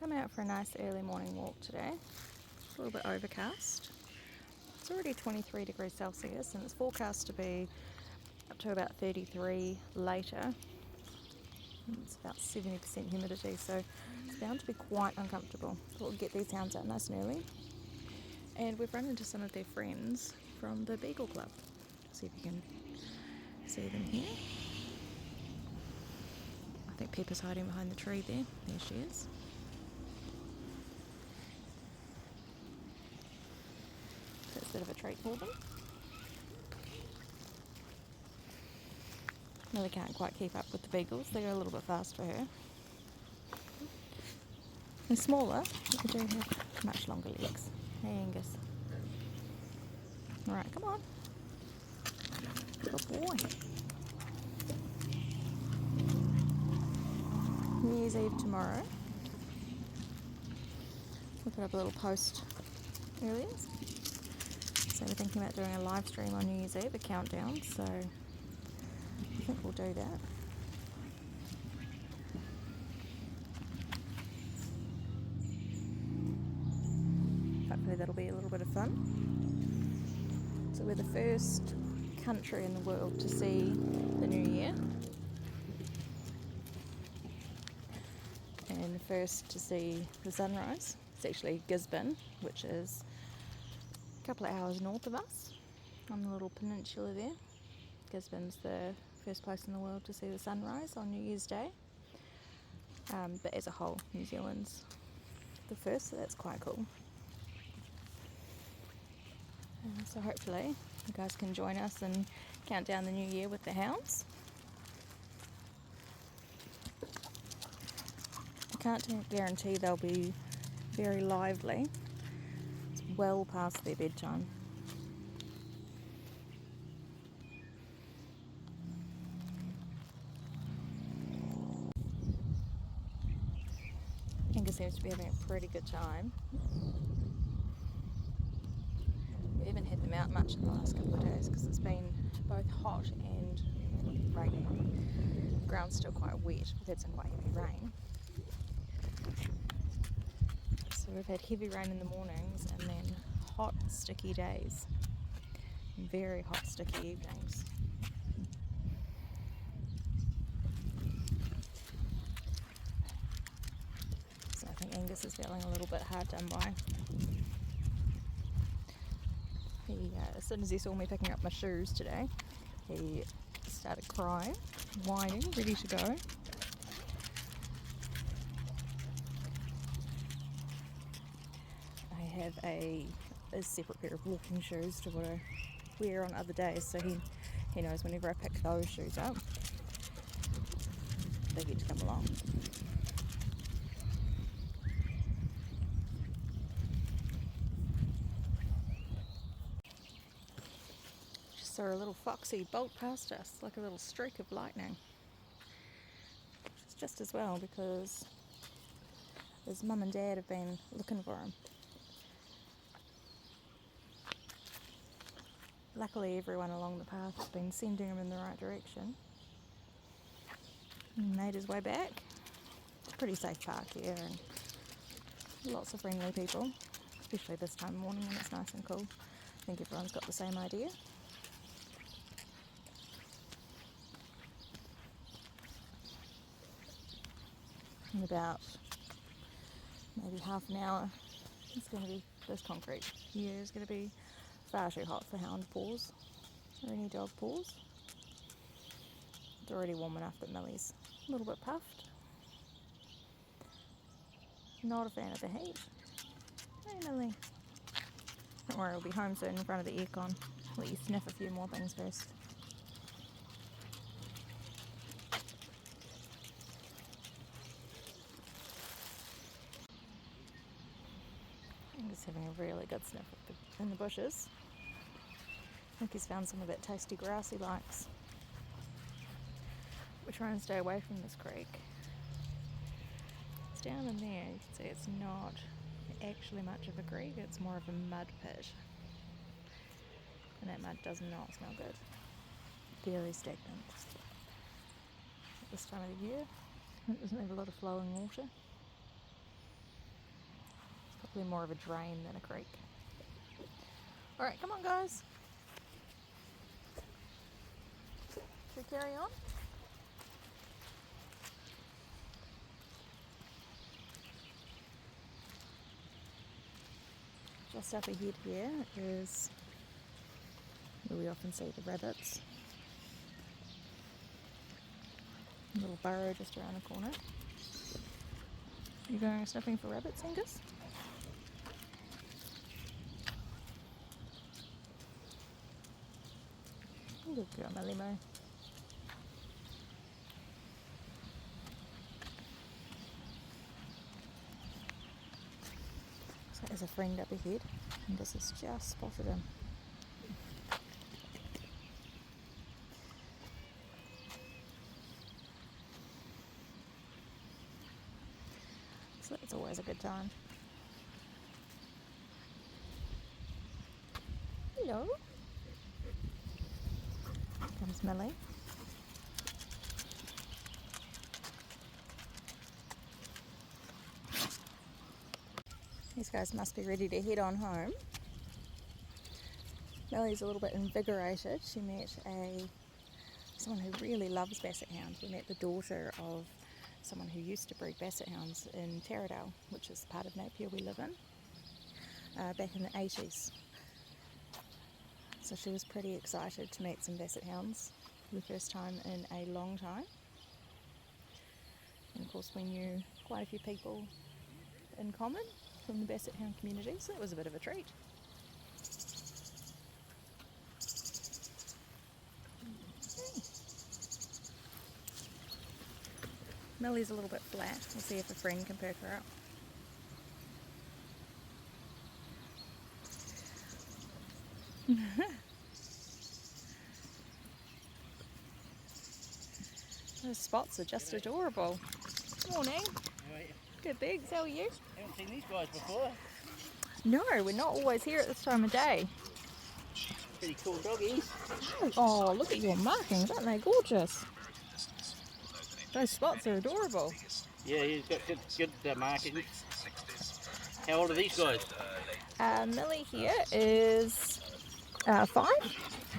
Come out for a nice early morning walk today. It's a little bit overcast. It's already 23 degrees Celsius and it's forecast to be up to about 33 later. It's about 70% humidity, so it's bound to be quite uncomfortable. We'll get these hounds out nice and early. And we've run into some of their friends from the Beagle Club. See if you can see them here. I think Pepper's hiding behind the tree there. There she is. That's a bit of a treat for them. Really can't quite keep up with the beagles. They go a little bit fast for her. They're smaller, but they do have much longer legs. Hey Angus. Alright, come on. Good boy. New Year's Eve tomorrow. We put up a little post earlier. So we're thinking about doing a live stream on New Year's Eve, a countdown, so I think we'll do that. Hopefully that'll be a little bit of fun. So we're the first country in the world to see the new year. And the first to see the sunrise. It's actually Gisborne, which is a couple of hours north of us on the little peninsula there. Gisborne's the first place in the world to see the sunrise on New Year's Day. But as a whole, New Zealand's the first, so that's quite cool. So hopefully you guys can join us and count down the new year with the hounds. I can't guarantee they'll be very lively. It's well past their bedtime. Angus seems to be having a pretty good time. We haven't had them out much in the last couple of days because it's been both hot and rainy. The ground's still quite wet. We've had some quite heavy rain. So we've had heavy rain in the mornings and then hot, sticky days. And very hot, sticky evenings. So I think Angus is feeling a little bit hard done by. As soon as he saw me picking up my shoes today, he started crying, whining, ready to go. I have a separate pair of walking shoes to what I wear on other days, so he knows whenever I pick those shoes up, they get to come along. Saw a little foxy bolt past us like a little streak of lightning, which is just as well because his mum and dad have been looking for him. Luckily everyone along the path has been sending him in the right direction. He made his way back. It's a pretty safe park here and lots of friendly people, especially this time of morning when it's nice and cool. I think everyone's got the same idea. In about maybe half an hour, it's going to be, this concrete here is going to be far too hot for hound paws or any dog paws. It's already warm enough that Millie's a little bit puffed. Not a fan of the heat. Hey Millie. Don't worry, we'll be home soon in front of the aircon. I'll let you sniff a few more things first. He's having a really good sniff in the bushes. I think he's found some of that tasty grass he likes. We're trying to stay away from this creek. It's down in there, you can see it's not actually much of a creek, it's more of a mud pit. And that mud does not smell good. Very stagnant. At this time of the year, it doesn't have a lot of flowing water. Probably more of a drain than a creek. Alright, come on guys. Should we carry on? Just up ahead here is where we often see the rabbits. A little burrow just around the corner. You going sniffing for rabbits, Angus? Good girl, my limo. So there's a friend up ahead, and this has just spotted him. So that's always a good time. Hello. Here comes Millie. These guys must be ready to head on home. Millie's a little bit invigorated. She met someone who really loves basset hounds. We met the daughter of someone who used to breed basset hounds in Taradale, which is part of Napier we live in, back in the 80s. So she was pretty excited to meet some basset hounds for the first time in a long time. And of course we knew quite a few people in common from the basset hound community, so it was a bit of a treat. Millie's a little bit flat. We'll see if a friend can perk her up. Those spots are just adorable. Morning. How are you? Good, Biggs. How are you? Haven't seen these guys before. No, we're not always here at this time of day. Pretty cool doggies. Oh, look at your markings. Aren't they gorgeous? Those spots are adorable. Yeah, he's got good markings. How old are these guys? Millie here is 5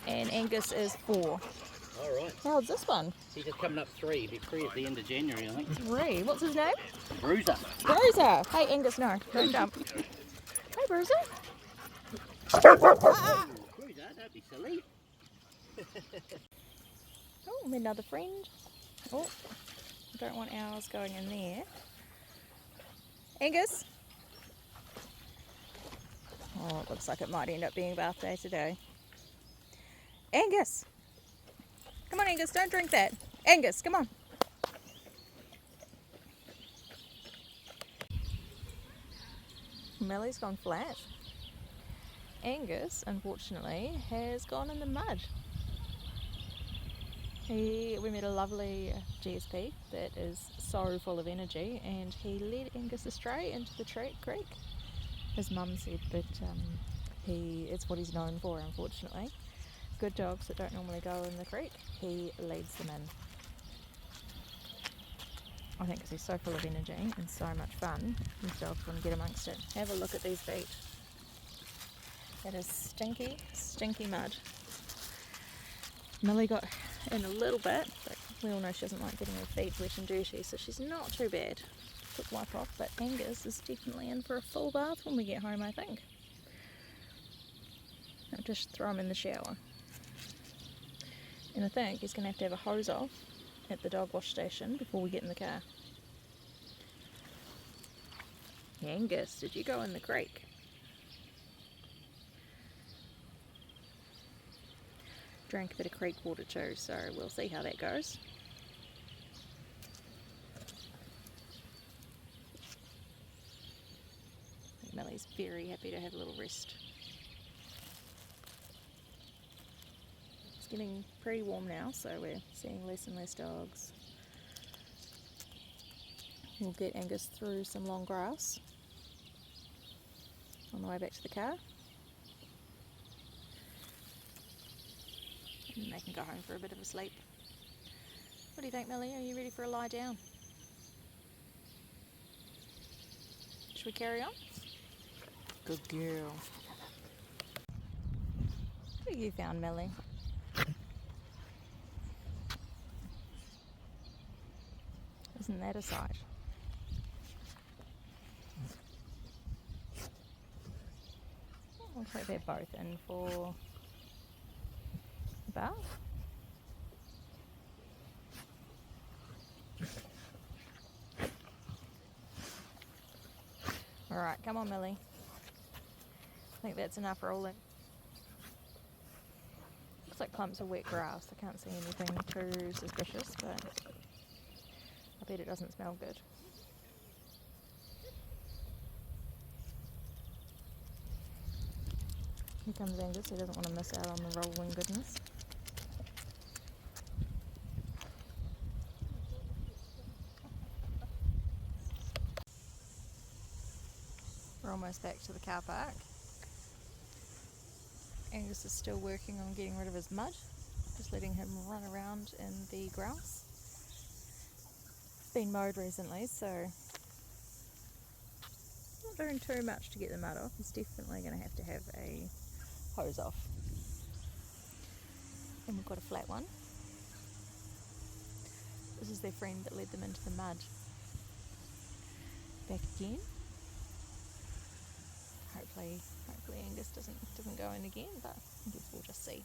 and Angus is 4. All right. How old's this one? He's just coming up 3. He'll be 3 at the end of January, I think. 3. What's his name? Bruiser. Bruiser. Hey Angus, no, don't jump. Hey Bruiser. Ah. Bruiser, don't be silly. Oh, another friend. Oh, I don't want ours going in there. Angus. Oh, it looks like it might end up being bath day today. Angus. Come on, Angus, don't drink that. Angus, come on. Millie's gone flat. Angus, unfortunately, has gone in the mud. We met a lovely GSP that is so full of energy, and he led Angus astray into the creek. His mum said that it's what he's known for, unfortunately. Good dogs that don't normally go in the creek, he leads them in. I think because he's so full of energy and so much fun, these dogs want to get amongst it. Have a look at these feet. That is stinky, stinky mud. Millie got in a little bit, but we all know she doesn't like getting her feet wet and dirty, so she's not too bad. Quick wipe off, but Angus is definitely in for a full bath when we get home, I think. I'll just throw him in the shower. And I think he's going to have a hose off at the dog wash station before we get in the car. Angus, did you go in the creek? Drank a bit of creek water too, so we'll see how that goes. I think Millie's very happy to have a little rest. It's getting pretty warm now, so we're seeing less and less dogs. We'll get Angus through some long grass on the way back to the car. And they can go home for a bit of a sleep. What do you think, Millie? Are you ready for a lie down? Should we carry on? Good girl. What have you found, Millie? Isn't that a sight? Looks like they're both in for a bath. Alright, come on, Millie. I think that's enough rolling. Looks like clumps of wet grass. I can't see anything too suspicious, but I bet it doesn't smell good. Here comes Angus. He doesn't want to miss out on the rolling goodness. We're almost back to the car park. Angus is still working on getting rid of his mud, just letting him run around in the grass. It's been mowed recently, so not doing too much to get the mud off. He's definitely going to have a hose off. And we've got a flat one. This is their friend that led them into the mud. Back again. Hopefully Angus doesn't go in again, but I guess we'll just see.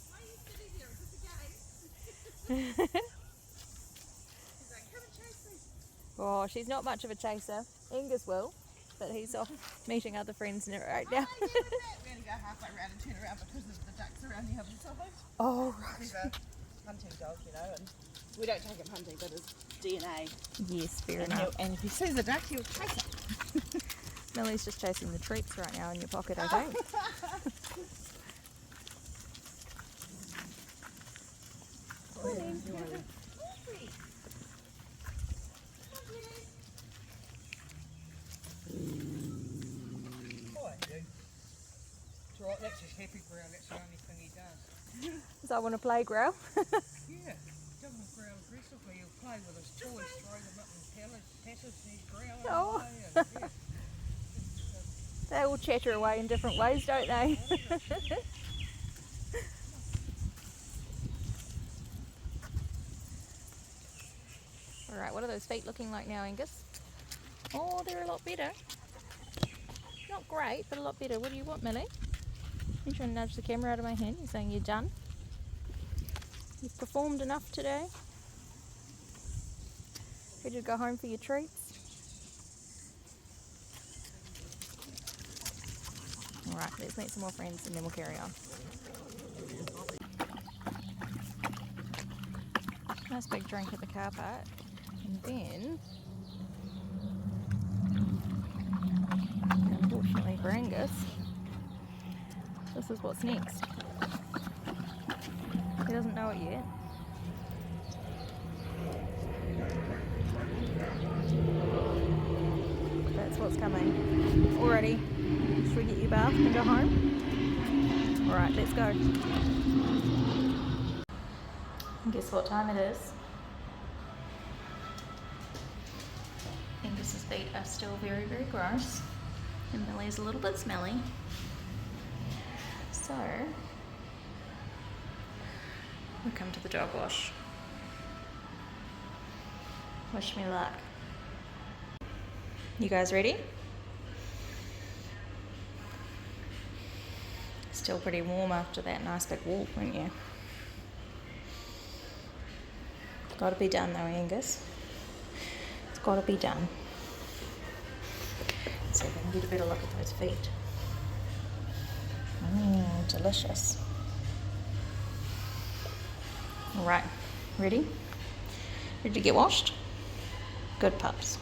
Why are you sitting here? Is this a game? He's like, come and chase me. Oh, she's not much of a chaser. Angus will, but he's off meeting other friends right now. We only go halfway around and turn around because of the ducks around the other side. Oh, right. He's a hunting dog, you know, and we don't take him hunting, but his DNA. Yes, fair enough. And if he sees a duck, he'll chase it. Millie's just chasing the treats right now in your pocket, I think. That's his happy growl, that's the only thing he does. Does I want to play, Growl? Yeah, he doesn't growl aggressively, he'll play with his toys, throw them up in patches and he's growling Oh. away. And, They all chatter away in different ways, don't they? Alright, what are those feet looking like now, Angus? Oh, they're a lot better. Not great, but a lot better. What do you want, Millie? You're trying to nudge the camera out of my hand. You're saying you're done. You've performed enough today. Ready to go home for your treats? Alright, let's meet some more friends and then we'll carry on. Nice big drink at the car park. And then, unfortunately for Angus, this is what's next. He doesn't know it yet. That's what's coming. Alrighty, should we get you bathed and go home? Alright, let's go. And guess what time it is? Angus's feet are still very, very gross. And Millie's a little bit smelly. So, we'll come to the dog wash. Wish me luck. You guys ready? Still pretty warm after that nice big walk, weren't you? It's got to be done though, Angus. It's got to be done. So we can get a better look at those feet. Delicious. Alright, ready? Ready to get washed? Good pups.